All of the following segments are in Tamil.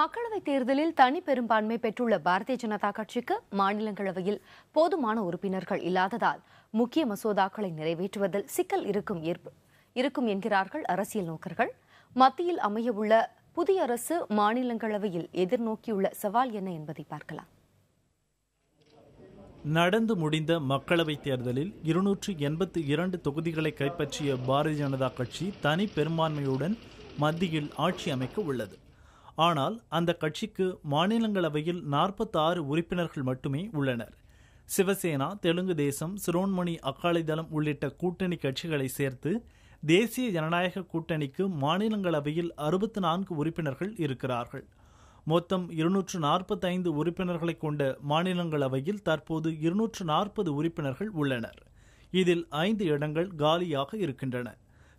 மக்களவைத் தேர்தலில் தனி பெரும்பான்மை பெற்றுள்ள பாரதிய ஜனதா கட்சிக்கு மாநிலங்களவையில் போதுமான உறுப்பினர்கள் இல்லாததால் முக்கிய மசோதாக்களை நிறைவேற்றுவதில் சிக்கல் இருக்கும் என்கிறார்கள் அரசியல் நோக்கர்கள். மத்தியில் அமையவுள்ள புதிய அரசு மாநிலங்களவையில் எதிர்நோக்கியுள்ள சவால் என்ன என்பதை பார்க்கலாம். நடந்து முடிந்த மக்களவைத் தேர்தலில் 282 தொகுதிகளை கைப்பற்றிய பாரதிய ஜனதா கட்சி தனி பெரும்பான்மையுடன் மத்தியில் ஆட்சி அமைக்க உள்ளது. ஆனால் அந்த கட்சிக்கு மாநிலங்களவையில் 46 உறுப்பினர்கள் மட்டுமே உள்ளனர். சிவசேனா, தெலுங்கு தேசம், சிரோன்மணி அகாலிதளம் உள்ளிட்ட கூட்டணி கட்சிகளை சேர்த்து தேசிய ஜனநாயக கூட்டணிக்கு மாநிலங்களவையில் 64 உறுப்பினர்கள் இருக்கிறார்கள். மொத்தம் 245 உறுப்பினர்களை கொண்ட மாநிலங்களவையில் தற்போது 240 உறுப்பினர்கள் உள்ளனர். இதில் 5 இடங்கள் காலியாக இருக்கின்றன.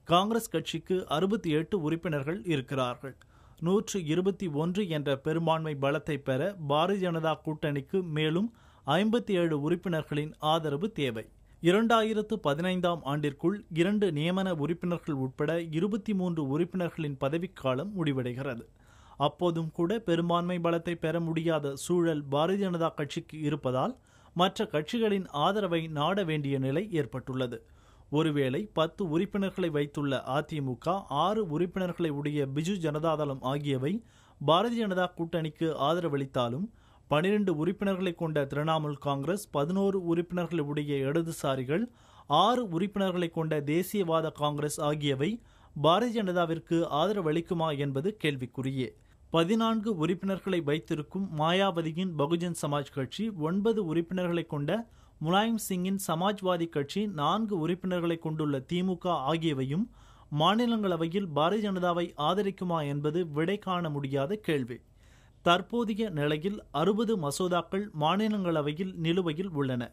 காங்கிரஸ் கட்சிக்கு 68 உறுப்பினர்கள் இருக்கிறார்கள். 121 என்ற பெரும்பான்மை பலத்தை பெற பாரதிய ஜனதா கூட்டணிக்கு மேலும் 57 உறுப்பினர்களின் ஆதரவு தேவை. 2015ஆம் ஆண்டிற்குள் 2 நியமன உறுப்பினர்கள் உட்பட 23 உறுப்பினர்களின் பதவிக்காலம் முடிவடைகிறது. அப்போதும் கூட பெரும்பான்மை பலத்தை பெற முடியாத சூழல் பாரதிய ஜனதா கட்சிக்கு இருப்பதால் மற்ற கட்சிகளின் ஆதரவை நாட வேண்டிய நிலை ஏற்பட்டுள்ளது. ஒருவேளை 10 உறுப்பினர்களை வைத்துள்ள அதிமுக, 6 உறுப்பினர்களை உடைய பிஜு ஜனதாதளம் ஆகியவை பாரதிய ஜனதா கூட்டணிக்கு ஆதரவளித்தாலும் 12 உறுப்பினர்களை கொண்ட திரிணாமுல் காங்கிரஸ், 11 உறுப்பினர்களை உடைய இடதுசாரிகள், 6 உறுப்பினர்களை கொண்ட தேசியவாத காங்கிரஸ் ஆகியவை பாரதிய ஜனதாவிற்கு ஆதரவளிக்குமா என்பது கேள்விக்குரியே. 14 உறுப்பினர்களை வைத்திருக்கும் மாயாவதியின் பகுஜன் சமாஜ் கட்சி, 9 உறுப்பினர்களை கொண்ட முலாயம் சிங்கின் சமாஜ்வாதி கட்சி, 4 உறுப்பினர்களை கொண்டுள்ள திமுக ஆகியவையும் மாநிலங்களவையில் பாரதிய ஜனதாவை ஆதரிக்குமா என்பது விடை காண முடியாத கேள்வி. தற்போதைய நிலையில் 60 மசோதாக்கள் மாநிலங்களவையில் நிலுவையில் உள்ளன.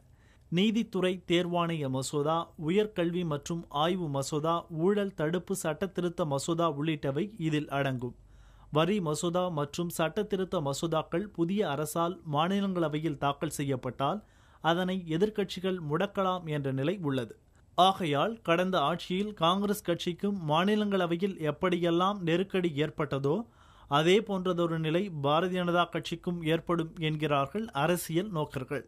நீதித்துறை தேர்வாணைய மசோதா, உயர்கல்வி மற்றும் ஆய்வு மசோதா, ஊழல் தடுப்பு சட்டத்திருத்த மசோதா உள்ளிட்டவை இதில் அடங்கும். வரி மசோதா மற்றும் சட்டத்திருத்த மசோதாக்கள் புதிய அரசால் மாநிலங்களவையில் தாக்கல் செய்யப்பட்டால் அதனை எதிர்க்கட்சிகள் முடக்கலாம் என்ற நிலை உள்ளது. ஆகையால் கடந்த ஆட்சியில் காங்கிரஸ் கட்சிக்கும் மாநிலங்களவையில் எப்படியெல்லாம் நெருக்கடி ஏற்பட்டதோ அதே போன்றதொரு நிலை பாரதிய ஜனதா கட்சிக்கும் ஏற்படும் என்கிறார்கள் அரசியல் நோக்கர்கள்.